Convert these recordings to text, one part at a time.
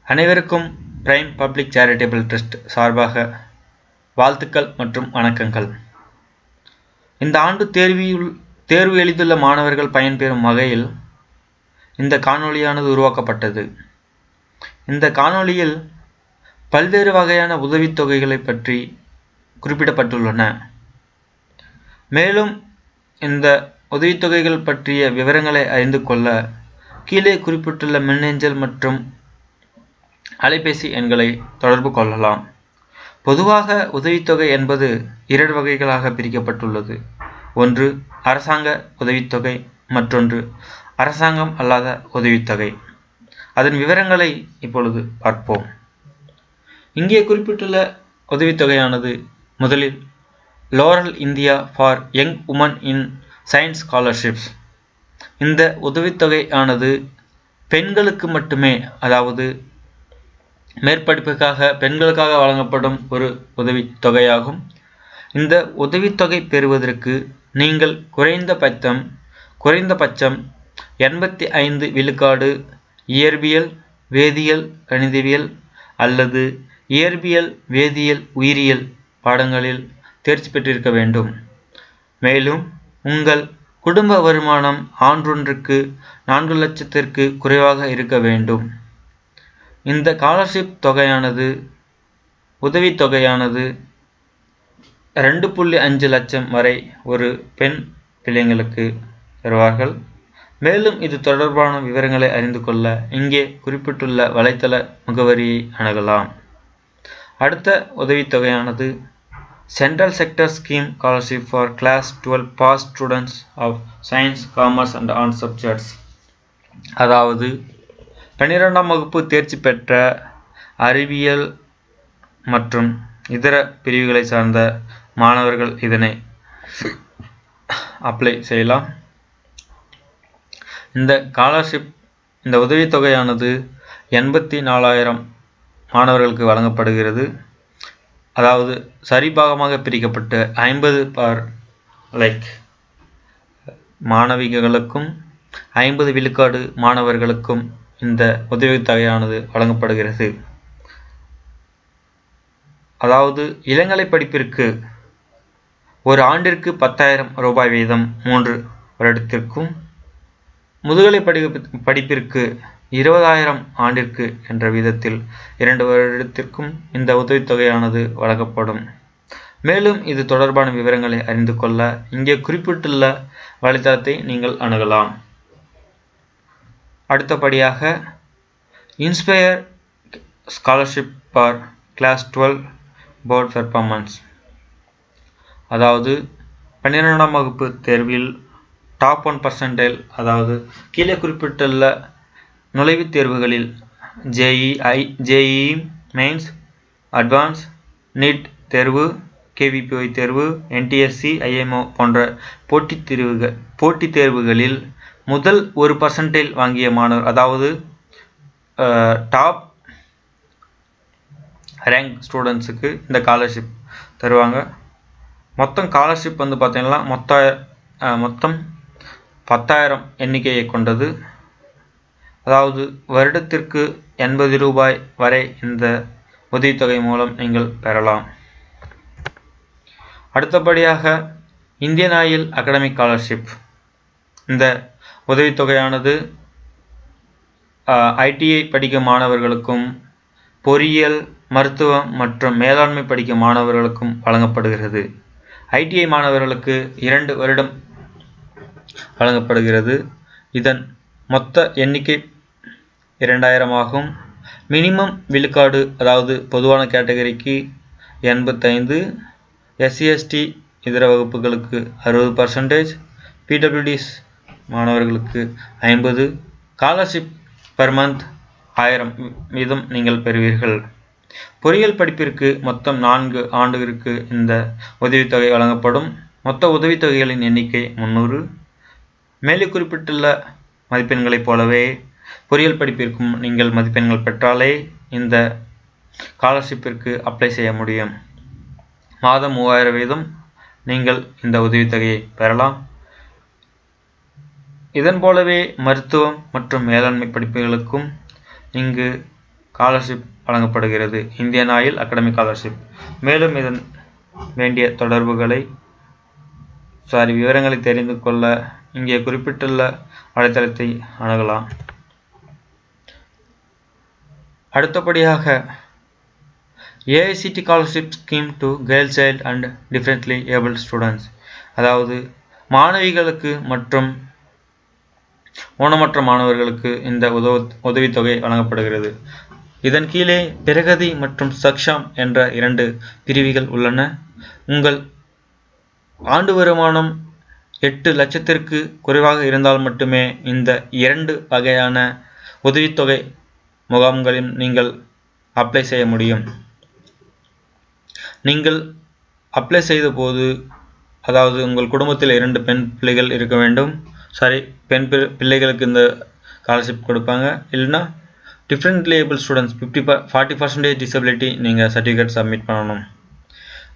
அனைவருக்கும் prime public charitable trust சார்பாக வாழ்த்துக்கள் மற்றும் வணக்கங்கள். இந்த ஆண்டு தேர்வு எழுதியுள்ள மாணவர்கள் பயன்பெறும் வகையில் இந்த காணொளியானது உருவாக்கப்பட்டது. இந்த காணொளியில் பல்வேறு வகையான உதவித்தொகைகளை பற்றி குறிப்பிடப்பட்டுள்ளன. மேலும் இந்த உதவித்தொகைகள் பற்றிய விவரங்களை அறிந்து கொள்ள கீழே குறிப்பிட்டுள்ள மின்னஞ்சல் மற்றும் அலைபேசி எண்களை தொடர்பு கொள்ளலாம். பொதுவாக உதவித்தொகை என்பது 2 வகைகளாக பிரிக்கப்பட்டுள்ளது. ஒன்று அரசாங்க உதவித்தொகை, மற்றொன்று அரசாங்கம் அல்லாத உதவித்தொகை. அதன் விவரங்களை இப்பொழுது பார்ப்போம். இங்கே குறிப்பிட்டுள்ள உதவித்தொகையானது முதலில் L'Oreal India for young women in science scholarships. இந்த உதவித்தொகை ஆனது பெண்களுக்கு மட்டுமே, அதாவது மேற்படிப்புக்காக பெண்களுக்காக வழங்கப்படும் ஒரு உதவித்தொகையாகும். இந்த உதவித்தொகை பெறுவதற்கு நீங்கள் குறைந்தபட்சம் 85 விழுக்காடு இயற்பியல், வேதியியல், கணிதவியல் அல்லது இயற்பியல், வேதியியல், உயிரியல் பாடங்களில் தேர்ச்சி பெற்றிருக்க வேண்டும். மேலும் உங்கள் குடும்ப வருமானம் ஆண்டொன்றுக்கு 4 லட்சத்திற்கு குறைவாக இருக்க வேண்டும். இந்த ஸ்காலர்ஷிப் தொகையானது உதவித்தொகையானது 2.5 லட்சம் வரை ஒரு பெண் பிள்ளைங்களுக்கு பெறுவார்கள். மேலும் இது தொடர்பான விவரங்களை அறிந்து கொள்ள இங்கே குறிப்பிட்டுள்ள வலைத்தள முகவரியை அணுகலாம். அடுத்த உதவித்தொகையானது central sector scheme scholarship for class 12 pass students of science, commerce and arts subjects. அதாவது 12ஆம் வகுப்பு தேர்ச்சி பெற்ற அறிவியல் மற்றும் இதர பிரிவுகளை சார்ந்த மாணவர்கள் இதனை அப்ளை செய்யலாம். இந்த ஸ்காலர்ஷிப், இந்த உதவித்தொகையானது 84,000 மாணவர்களுக்கு வழங்கப்படுகிறது. அதாவது சரிபாகமாக பிரிக்கப்பட்டு 50 மாணவிகளுக்கும் 50 விழுக்காடு மாணவர்களுக்கும் இந்த உதவித்தொகையானது வழங்கப்படுகிறது. அதாவது இளங்கலை படிப்பிற்கு ஒரு ஆண்டிற்கு 10,000 ரூபாய் வீதம் 3 வருடத்திற்கும், முதுகலை படிப்பிற்கு 20,000 ஆண்டிற்கு என்ற வீதத்தில் 2 வருடத்திற்கும் இந்த உதவித்தொகையானது வழங்கப்படும். மேலும் இது தொடர்பான விவரங்களை அறிந்து கொள்ள இங்கே குறிப்பிட்டுள்ள வலைத்தளத்தை நீங்கள் அணுகலாம். அடுத்தபடியாக inspire scholarship for class 12 board performance. அதாவது 12ஆம் வகுப்பு தேர்வில் டாப் 1%, அதாவது கீழே குறிப்பிட்டுள்ள நுழைவுத் தேர்வுகளில் ஜேஇஇ மெயின்ஸ், அட்வான்ஸ், நீட் தேர்வு, கேவிபிஒய் தேர்வு, என்டிஎஸ்சி, ஐஎம்ஓ போன்ற போட்டித் தேர்வுகளில் முதல் 1% வாங்கிய மாணவர், அதாவது டாப் ரேங்க் ஸ்டூடெண்ட்ஸுக்கு இந்த ஸ்காலர்ஷிப் தருவாங்க. மொத்தம் ஸ்காலர்ஷிப் பார்த்தீங்கன்னா மொத்தம் 10,000 எண்ணிக்கையை கொண்டது. அதாவது வருடத்திற்கு 80 ரூபாய் வரை இந்த உதவித்தொகை மூலம் நீங்கள் பெறலாம். அடுத்தபடியாக இந்தியன் ஆயில் அகாடமிக் ஸ்காலர்ஷிப். இந்த உதவித்தொகையானது ஐடிஐ படிக்கும் மாணவர்களுக்கும், பொறியியல், மருத்துவம் மற்றும் மேலாண்மை படிக்கும் மாணவர்களுக்கும் வழங்கப்படுகிறது. ஐடிஐ மாணவர்களுக்கு 2 வருடம் வழங்கப்படுகிறது. இதன் மொத்த எண்ணிக்கை 2,000 ஆகும். மினிமம் விழுக்காடு, அதாவது பொதுவான கேட்டகரிக்கு 85, எஸ்சி/எஸ்டி இதர வகுப்புகளுக்கு 60%, பிடபிள்யூடிஸ் மாணவர்களுக்கு 50. ஸ்காலர்ஷிப் பெர் மந்த் 1000 வீதம் நீங்கள் பெறுவீர்கள். பொறியியல் படிப்பிற்கு மொத்தம் 4 ஆண்டுகளுக்கு இந்த உதவித்தொகை வழங்கப்படும். மொத்த உதவித்தொகைகளின் எண்ணிக்கை 300. மேலே குறிப்பிட்டுள்ள மதிப்பெண்களைப் போலவே பொறியியல் படிப்பிற்கும் நீங்கள் மதிப்பெண்கள் பெற்றாலே இந்த ஸ்காலர்ஷிப்பிற்கு அப்ளை செய்ய முடியும். மாதம் 3000 வீதம் நீங்கள் இந்த உதவித்தொகையை பெறலாம். இதன் போலவே மருத்துவம் மற்றும் மேலாண்மை படிப்புகளுக்கும் இங்கு ஸ்காலர்ஷிப் வழங்கப்படுகிறது, இந்தியன் ஆயில் அகாடமிக் ஸ்காலர்ஷிப். மேலும் இதன் வேண்டிய விவரங்களை தெரிந்து கொள்ள இங்கே குறிப்பிட்டுள்ள வலைத்தளத்தை அணுகலாம். அடுத்தபடியாக AICTE scholarship scheme to girl child and differently abled students, அதாவது மாணவிகளுக்கு மற்றும் ஊனமற்ற மாணவர்களுக்கு இந்த உதவித்தொகை வழங்கப்படுகிறது. இதன் கீழே பிரகதி மற்றும் சக்ஷம் என்ற 2 பிரிவுகள் உள்ளன. உங்கள் ஆண்டு வருமானம் 8 லட்சத்திற்கு குறைவாக இருந்தால் மட்டுமே இந்த 2 வகையான உதவித்தொகை முகாம்களில் நீங்கள் அப்ளை செய்ய முடியும். நீங்கள் அப்ளை செய்த போது, அதாவது உங்கள் குடும்பத்தில் 2 பெண் பிள்ளைகள் இருக்க வேண்டும். பெண் பிள்ளைகளுக்கு இந்த ஸ்காலர்ஷிப் கொடுப்பாங்க. இல்லைன்னா டிஃப்ரெண்ட்லி ஏபிள் ஸ்டூடெண்ட்ஸ் 40% டிசபிலிட்டி நீங்கள் சர்டிஃபிகேட் சப்மிட் பண்ணணும்.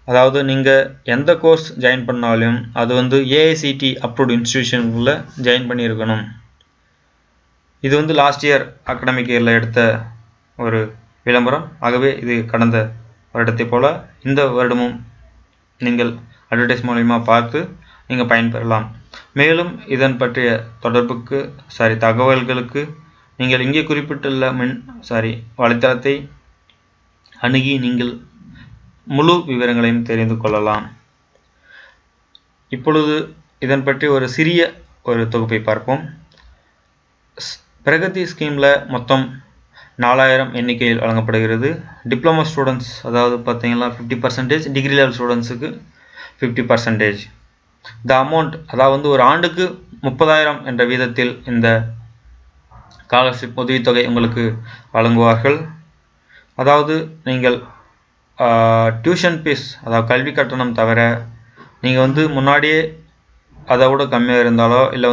அதாவது நீங்கள் எந்த கோர்ஸ் ஜாயின் பண்ணாலும் அது AICTE அப்ரூவ்ட் இன்ஸ்டிடியூஷனுக்குள்ள ஜாயின் பண்ணியிருக்கணும். இது லாஸ்ட் இயர் அகாடமிக் இயரில் எடுத்த ஒரு விளம்பரம். ஆகவே இது கடந்த வருடத்தை போல இந்த வருடமும் நீங்கள் அட்வர்டைஸ் மூலமா பார்த்து நீங்கள் பயன்பெறலாம். மேலும் இதன் பற்றிய தகவல்களுக்கு நீங்கள் இங்கே குறிப்பிட்டுள்ள வலைத்தளத்தை அணுகி நீங்கள் முழு விவரங்களையும் தெரிந்து கொள்ளலாம். இப்பொழுது இதன் பற்றி ஒரு சிறிய தொகுப்பை பார்ப்போம். பிரகதி ஸ்கீமில் மொத்தம் 4000 எண்ணிக்கையில் வழங்கப்படுகிறது. டிப்ளமோ ஸ்டூடெண்ட்ஸ், அதாவது பார்த்தீங்கன்னா 50%, டிகிரி லெவல் ஸ்டூடெண்ட்ஸுக்கு 50%. த அமௌண்ட், அதாவது ஒரு ஆண்டுக்கு 30,000 என்ற வீதத்தில் இந்த ஸ்காலர்ஷிப் உதவித்தொகை உங்களுக்கு வழங்குவார்கள். அதாவது நீங்கள் டியூஷன் ஃபீஸ், அதாவது கல்வி கட்டணம் தவிர நீங்கள் முன்னாடியே அதை விட கம்மியாக இருந்தாலோ இல்லை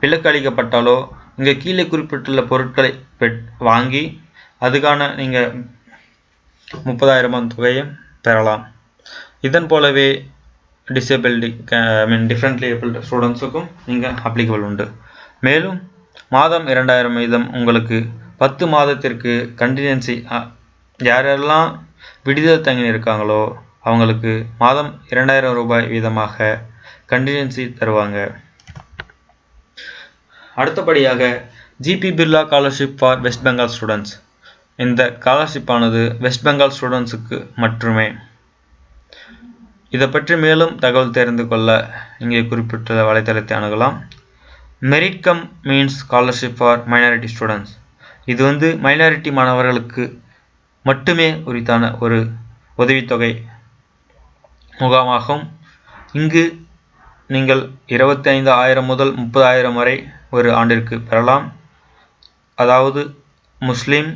விலக்கு அளிக்கப்பட்டாலோ இங்கே கீழே குறிப்பிட்டுள்ள பொருட்களை வாங்கி அதுக்கான நீங்கள் 30,000 தொகையை பெறலாம். இதன் போலவே டிஃப்ரெண்ட்லி ஏபிள்ட் ஸ்டூடெண்ட்ஸுக்கும் நீங்கள் அப்ளிகபிள் உண்டு. மேலும் மாதம் 2,000 வீதம் உங்களுக்கு 10 மாதத்திற்கு கண்டிஜென்சி, யாரெல்லாம் விடுதல் தங்கி இருக்காங்களோ அவங்களுக்கு மாதம் 2,000 ரூபாய் வீதமாக கண்டிஜென்சி தருவாங்க. அடுத்தபடியாக GP Birla scholarship for west Bengal students. இந்த ஸ்காலர்ஷிப் ஆனது வெஸ்ட் பெங்கால் ஸ்டூடெண்ட்ஸுக்கு மட்டுமே. இதை பற்றி மேலும் தகவல் தெரிந்து கொள்ள இங்கே குறிப்பிட்ட வலைத்தளத்தை அணுகலாம். Merit come means scholarship for minority students. இது மைனாரிட்டி மாணவர்களுக்கு மட்டுமே உரித்தான ஒரு உதவித்தொகை முகாமாகும். இங்கு நீங்கள் 25,000 முதல் 30,000 வரை ஒரு ஆண்டிற்கு பெறலாம். அதாவது Muslim,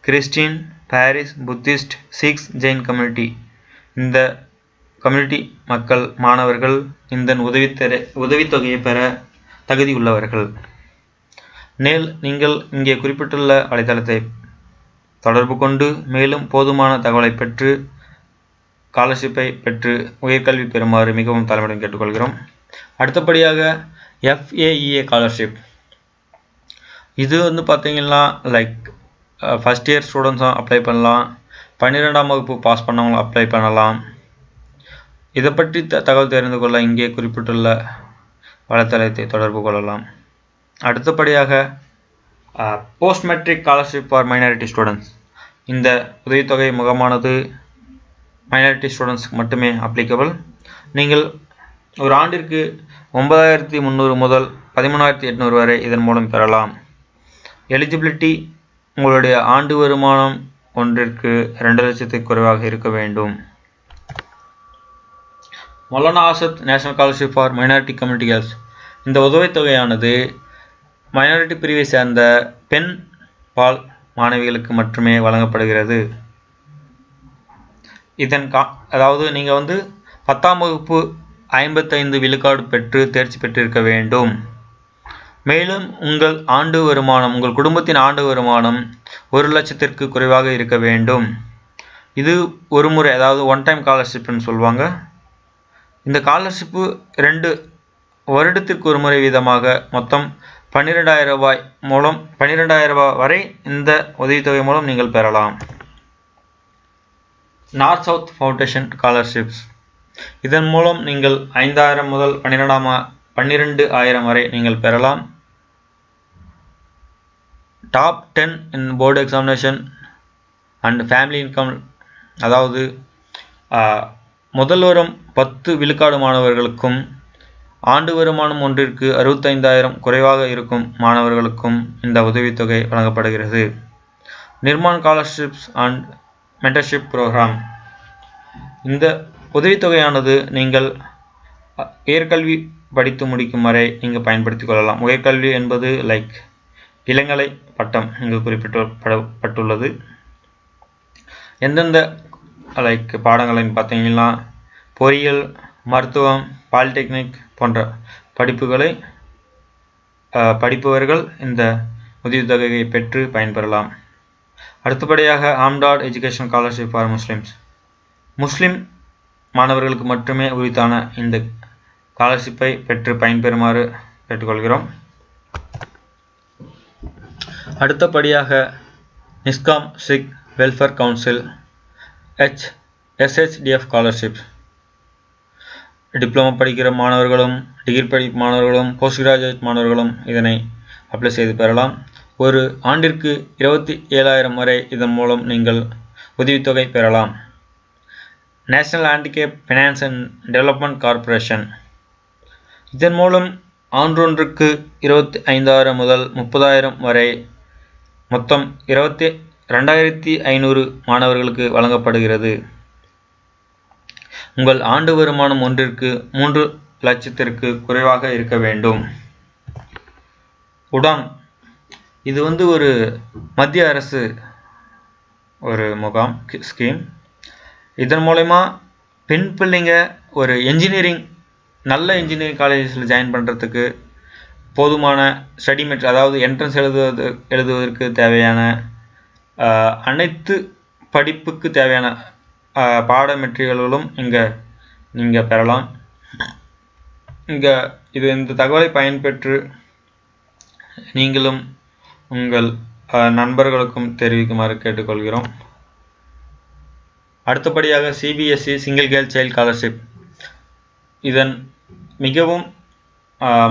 Christian, Parsi, Buddhist, Sikhs, Jain community, இந்த கம்யூனிட்டி மக்கள் மாணவர்கள் இந்த உதவித்தொகையை பெற தகுதி உள்ளவர்கள். நீங்கள் இங்கே குறிப்பிட்டுள்ள வலைத்தளத்தை தொடர்பு கொண்டு மேலும் போதுமான தகவலை பெற்று ஸ்காலர்ஷிப்பை பெற்று உயர்கல்வி பெறுமாறு மிகவும் தலைமையுடன் கேட்டுக்கொள்கிறோம். அடுத்தபடியாக FAEA ஸ்காலர்ஷிப். இது பார்த்தீங்கன்னா ஃபஸ்ட் இயர் ஸ்டூடெண்ட்ஸும் அப்ளை பண்ணலாம், 12ஆம் வகுப்பு பாஸ் பண்ணவங்களும் அப்ளை பண்ணலாம். இதை பற்றி தகவல் தெரிந்து கொள்ள இங்கே குறிப்பிட்டுள்ள வலைத்தளத்தை தொடர்பு கொள்ளலாம். அடுத்தபடியாக post matric scholarship for minority students. இந்த உதவித்தொகை முகமானது மைனாரிட்டி ஸ்டூடெண்ட்ஸ்க்கு மட்டுமே அப்ளிகபிள். நீங்கள் ஒரு ஆண்டிற்கு 9,300 முதல் 13,800 வரை இதன் மூலம் பெறலாம். எலிஜிபிலிட்டி, உங்களுடைய ஆண்டு வருமானம் ஒன்றிற்கு 2 லட்சத்துக்கு குறைவாக இருக்க வேண்டும். Maulana Azad national scholarship for minority community girls. இந்த உதவித்தொகையானது மைனாரிட்டி பிரிவை சேர்ந்த பெண் பால் மாணவிகளுக்கு மட்டுமே வழங்கப்படுகிறது. அதாவது நீங்கள் 10ஆம் வகுப்பு 55 விழுக்காடு பெற்று தேர்ச்சி பெற்றிருக்க வேண்டும். மேலும் உங்கள் குடும்பத்தின் ஆண்டு வருமானம் 1 லட்சத்திற்கு குறைவாக இருக்க வேண்டும். இது ஒரு முறை, அதாவது ஒன் டைம் ஸ்காலர்ஷிப்னு சொல்லுவாங்க. இந்த ஸ்காலர்ஷிப்பு 2 வருடத்திற்கு ஒரு முறை வீதமாக மொத்தம் 12,000 ரூபாய் மூலம் 12,000 ரூபாய் வரை இந்த உதவித்தொகை மூலம் நீங்கள் பெறலாம். நார்த் சவுத் ஃபவுண்டேஷன் ஸ்காலர்ஷிப்ஸ், இதன் மூலம் நீங்கள் 5,000 முதல் 12,000 வரை நீங்கள் பெறலாம். Top 10 in board examination and family income, அதாவது முதல் வரும் 10 விழுக்காடு மாணவர்களுக்கும் ஆண்டு வருமானம் ஒன்றிற்கு 65,000 குறைவாக இருக்கும் மாணவர்களுக்கும் இந்த உதவித்தொகை வழங்கப்படுகிறது. Nirman scholarships and mentorship programme, இந்த உதவித்தொகையானது நீங்கள் உயர்கல்வி படித்து முடிக்கும் வரை நீங்கள் பயன்படுத்திக் கொள்ளலாம். உயர்கல்வி என்பது இளங்கலை பட்டம் இங்கு குறிப்பிடப்பட்டுள்ளது. எந்தெந்த பாடங்கள்னு பார்த்தீங்கன்னா பொறியியல், மருத்துவம், பாலிடெக்னிக் போன்ற படிப்புகளை படிப்பவர்கள் இந்த உதவித்தொகையை பெற்று பயன்பெறலாம். அடுத்தபடியாக ஆம்டாட் education scholarship for Muslims, Muslim மாணவர்களுக்கு மட்டுமே உரித்தான இந்த ஸ்காலர்ஷிப்பை பெற்று பயன்பெறுமாறு கேட்டுக்கொள்கிறோம். அடுத்தபடியாக Nishkam Sikh welfare council SHDF scholarship, diploma படிக்கிற மாணவர்களும், டிகிரி படிக்கும் மாணவர்களும், போஸ்ட் கிராஜுவேட் மாணவர்களும் இதனை அப்ளை செய்து பெறலாம். ஒரு ஆண்டிற்கு 27,000 வரை இதன் மூலம் நீங்கள் உதவித்தொகை பெறலாம். National handicap finance and development corporation, இதன் மூலம் ஆண்டொன்றுக்கு 25,000 முதல் 30,000 வரை மொத்தம் 22,500 மாணவர்களுக்கு வழங்கப்படுகிறது. உங்கள் ஆண்டு வருமானம் ஒன்றிற்கு 3 லட்சத்திற்கு குறைவாக இருக்க வேண்டும். உடான், இது ஒரு மத்திய அரசு ஒரு முகாம் ஸ்கீம். இதன் மூலமா பெண் பிள்ளைங்க ஒரு நல்ல இன்ஜினியரிங் காலேஜஸில் ஜாயின் பண்ணுறதுக்கு போதுமான ஸ்டடி மெட்டீரியல், அதாவது என்ட்ரன்ஸ் எழுதுவதற்கு தேவையான அனைத்து படிப்புக்கு தேவையான பாட மெட்டீரியல்களும் இங்கே நீங்கள் பெறலாம். இந்த தகவலை பயன்பெற்று நீங்களும் உங்கள் நண்பர்களுக்கும் தெரிவிக்குமாறு கேட்டுக்கொள்கிறோம். அடுத்தபடியாக CBSE single girl child scholarship, இதன் மிகவும்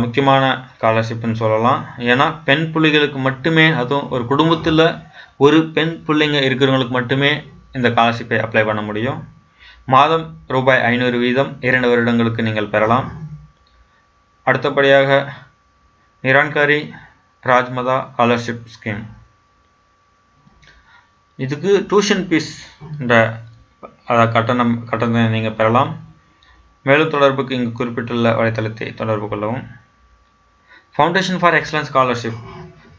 முக்கியமான ஸ்காலர்ஷிப்னு சொல்லலாம். ஏன்னா பெண் பிள்ளைகளுக்கு மட்டுமே, அதுவும் ஒரு குடும்பத்தில் ஒரு பெண் பிள்ளைங்க இருக்கிறவங்களுக்கு மட்டுமே இந்த ஸ்காலர்ஷிப்பை அப்ளை பண்ண முடியும். மாதம் ரூபாய் 500 வீதம் 2 வருடங்களுக்கு நீங்கள் பெறலாம். அடுத்தபடியாக நிரான்காரி ராஜ்மதா ஸ்காலர்ஷிப் ஸ்கீம், இதுக்கு டியூஷன் ஃபீஸ் கட்டணத்தை நீங்கள் பெறலாம். மேலும் தொடர்புக்கு இங்கு குறிப்பிட்டுள்ள வலைத்தளத்தை தொடர்பு கொள்ளவும். ஃபவுண்டேஷன் ஃபார் எக்ஸலன்ஸ் ஸ்காலர்ஷிப்,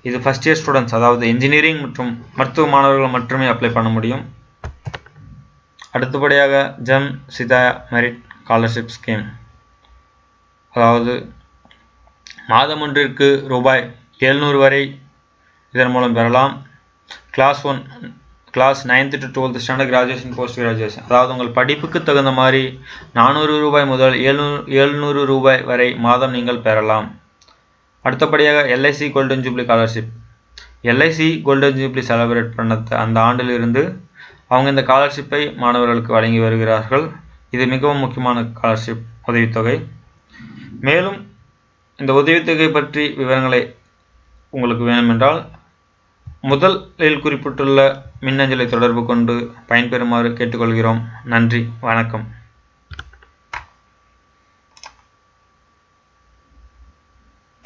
இது ஃபர்ஸ்ட் இயர் ஸ்டூடெண்ட்ஸ், அதாவது இன்ஜினியரிங் மற்றும் மருத்துவ மாணவர்கள் மட்டுமே அப்ளை பண்ண முடியும். அடுத்தபடியாக ஜம் சிதாயா மெரிட் ஸ்காலர்ஷிப் ஸ்கீம், அதாவது மாதம் ஒன்றிற்கு ரூபாய் 700 வரை இதன் மூலம் பெறலாம். Class 9th to 12th standard graduation, post graduation, அதாவது உங்கள் படிப்புக்கு தகுந்த மாதிரி 400 ரூபாய் முதல் 700 ரூபாய் வரை மாதம் நீங்கள் பெறலாம். அடுத்தபடியாக LIC golden jubilee scholarship, LIC golden jubilee celebrate பண்ண அந்த ஆண்டிலிருந்து அவங்க இந்த ஸ்காலர்ஷிப்பை மாணவர்களுக்கு வழங்கி வருகிறார்கள். இது மிகவும் முக்கியமான ஸ்காலர்ஷிப் உதவித்தொகை. மேலும் இந்த உதவித்தொகை பற்றி விவரங்களை உங்களுக்கு வேண்டுமென்றால் முதலில் குறிப்பிட்டுள்ள மின்னஞ்சலை தொடர்பு கொண்டு பயன்பெறுமாறு கேட்டுக்கொள்கிறோம். நன்றி, வணக்கம்.